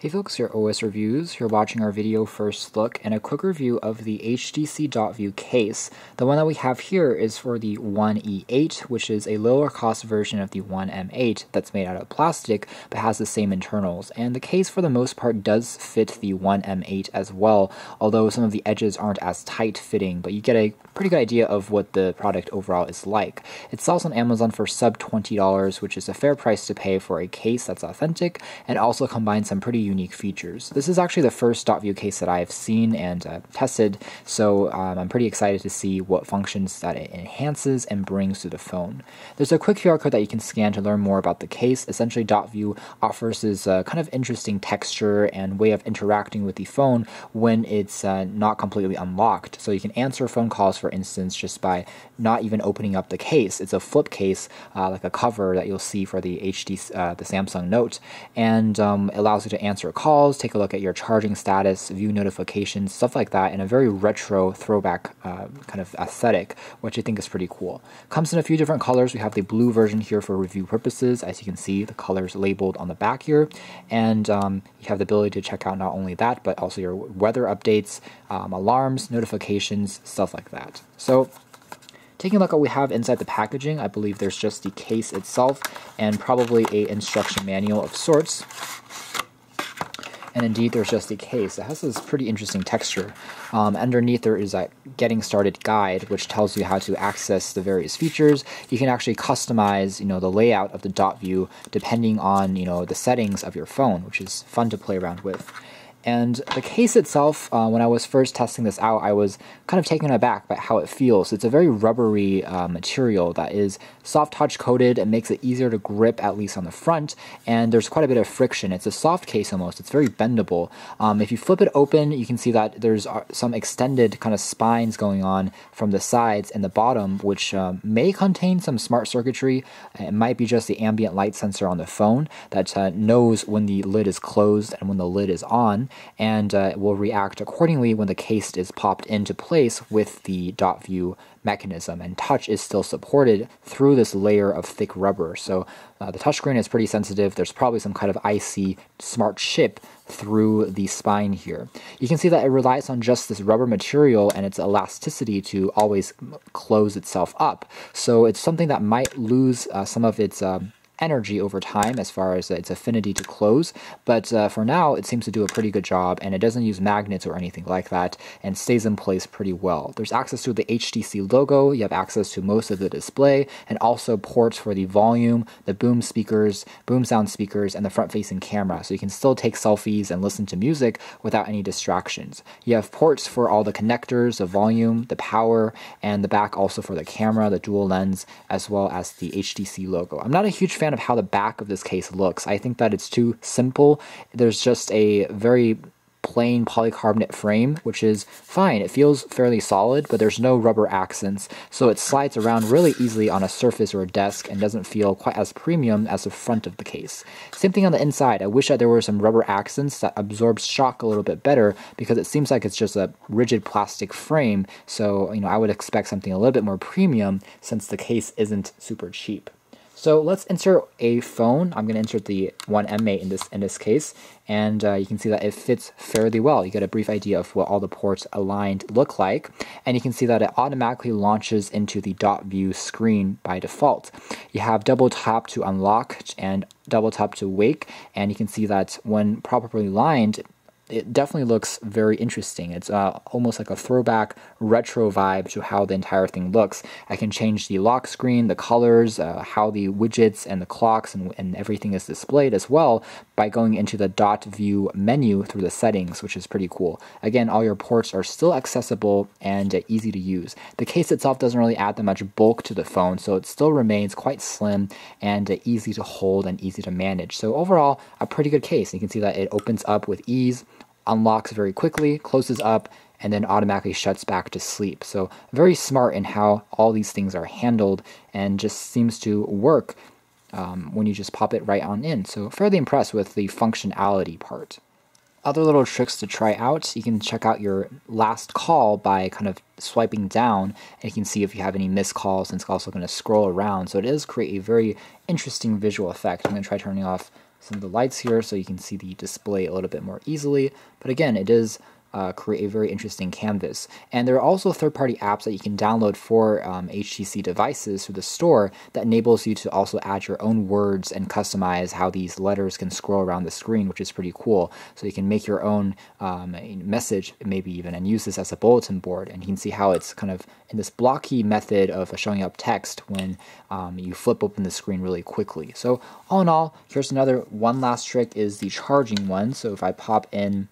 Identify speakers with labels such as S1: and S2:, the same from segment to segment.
S1: Hey folks, your OS Reviews. You're watching our video first look and a quick review of the HTC DotView case. The one that we have here is for the One E8, which is a lower cost version of the One M8 that's made out of plastic but has the same internals. And the case for the most part does fit the One M8 as well, although some of the edges aren't as tight fitting, but you get a pretty good idea of what the product overall is like. It sells on Amazon for sub $20, which is a fair price to pay for a case that's authentic and also combines some pretty unique features. This is actually the first DotView case that I've seen and tested, so I'm pretty excited to see what functions that it enhances and brings to the phone. There's a quick QR code that you can scan to learn more about the case. Essentially, DotView offers this kind of interesting texture and way of interacting with the phone when it's not completely unlocked. So you can answer phone calls, for instance, just by not even opening up the case. It's a flip case, like a cover that you'll see for the the Samsung Note, and it allows you to answer calls, take a look at your charging status, view notifications, stuff like that in a very retro throwback kind of aesthetic, which I think is pretty cool. Comes in a few different colors. We have the blue version here for review purposes. As you can see, the colors labeled on the back here, and you have the ability to check out not only that, but also your weather updates, alarms, notifications, stuff like that. So taking a look at what we have inside the packaging, I believe there's just the case itself and probably a instruction manual of sorts. And indeed, there's just a case. It has this pretty interesting texture. Underneath, there is a getting started guide, which tells you how to access the various features. You can actually customize, the layout of the DotView depending on, the settings of your phone, which is fun to play around with. And the case itself, when I was first testing this out, I was kind of taken aback by how it feels. It's a very rubbery material that is soft touch coated. It makes it easier to grip, at least on the front, and there's quite a bit of friction. It's a soft case almost. It's very bendable. If you flip it open, you can see that there's some extended kind of spines going on from the sides and the bottom, which may contain some smart circuitry. It might be just the ambient light sensor on the phone that knows when the lid is closed and when the lid is on, and it will react accordingly when the case is popped into place with the DotView mechanism, and touch is still supported through this layer of thick rubber. So the touchscreen is pretty sensitive. There's probably some kind of IC smart chip through the spine here. You can see that it relies on just this rubber material and its elasticity to always close itself up. So it's something that might lose some of its energy over time as far as its affinity to close, but for now it seems to do a pretty good job, and it doesn't use magnets or anything like that and stays in place pretty well. There's access to the HTC logo, you have access to most of the display, and also ports for the volume, the boom sound speakers, and the front-facing camera, so you can still take selfies and listen to music without any distractions. You have ports for all the connectors, the volume, the power, and the back also for the camera, the dual lens, as well as the HTC logo. I'm not a huge fan of how the back of this case looks. I think that it's too simple. There's just a very plain polycarbonate frame, which is fine. It feels fairly solid, but there's no rubber accents, so it slides around really easily on a surface or a desk and doesn't feel quite as premium as the front of the case. Same thing on the inside. I wish that there were some rubber accents that absorbs shock a little bit better, because it seems like it's just a rigid plastic frame, so I would expect something a little bit more premium since the case isn't super cheap. So let's insert a phone. I'm going to insert the One M8 in this case, and you can see that it fits fairly well. You get a brief idea of what all the ports aligned look like, and you can see that it automatically launches into the DotView screen by default. You have double tap to unlock and double tap to wake, and you can see that when properly lined, it definitely looks very interesting. It's almost like a throwback retro vibe to how the entire thing looks. I can change the lock screen, the colors, how the widgets and the clocks and everything is displayed as well by going into the DotView menu through the settings, which is pretty cool. Again, all your ports are still accessible and easy to use. The case itself doesn't really add that much bulk to the phone, so it still remains quite slim and easy to hold and easy to manage. So overall, a pretty good case. You can see that it opens up with ease, unlocks very quickly, closes up, and then automatically shuts back to sleep. So very smart in how all these things are handled, and just seems to work when you just pop it right on in. So fairly impressed with the functionality part. Other little tricks to try out, you can check out your last call by kind of swiping down, and you can see if you have any missed calls, and it's also going to scroll around. So it does create a very interesting visual effect. I'm going to try turning off some of the lights here so you can see the display a little bit more easily. But again, it does create a very interesting canvas. And there are also third-party apps that you can download for HTC devices through the store that enables you to also add your own words and customize how these letters can scroll around the screen, which is pretty cool. So you can make your own message, maybe even, and use this as a bulletin board. And you can see how it's kind of in this blocky method of showing up text when you flip open the screen really quickly. So all in all, here's one last trick is the charging one. So if I pop in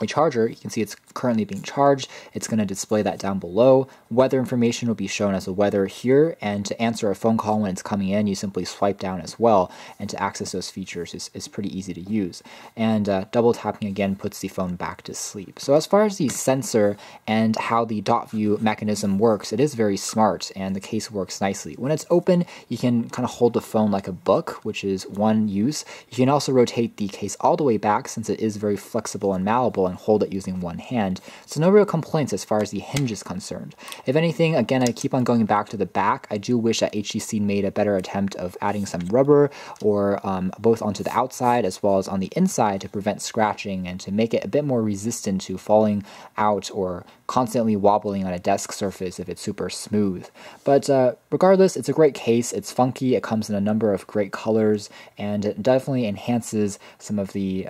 S1: my charger, you can see it's currently being charged. It's going to display that down below. Weather information will be shown as a weather here, and to answer a phone call when it's coming in, you simply swipe down as well, and to access those features is pretty easy to use. And double tapping again puts the phone back to sleep. So as far as the sensor and how the dot view mechanism works, it is very smart, and the case works nicely. When it's open, you can kind of hold the phone like a book, which is one use. You can also rotate the case all the way back since it is very flexible and malleable, and hold it using one hand. So no real complaints as far as the hinge is concerned. If anything, again, I keep on going back to the back. I do wish that HTC made a better attempt of adding some rubber or both onto the outside as well as on the inside to prevent scratching and to make it a bit more resistant to falling out or constantly wobbling on a desk surface if it's super smooth. But regardless, it's a great case. It's funky. It comes in a number of great colors, and it definitely enhances some of the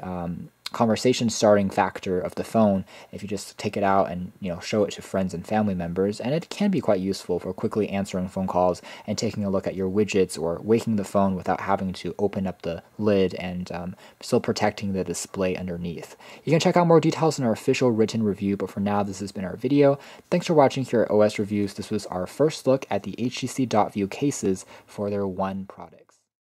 S1: conversation starting factor of the phone if you just take it out and show it to friends and family members. And it can be quite useful for quickly answering phone calls and taking a look at your widgets or waking the phone without having to open up the lid and still protecting the display underneath. You can check out more details in our official written review, but for now this has been our video. Thanks for watching here at OS Reviews. This was our first look at the HTC Dot View cases for their One products.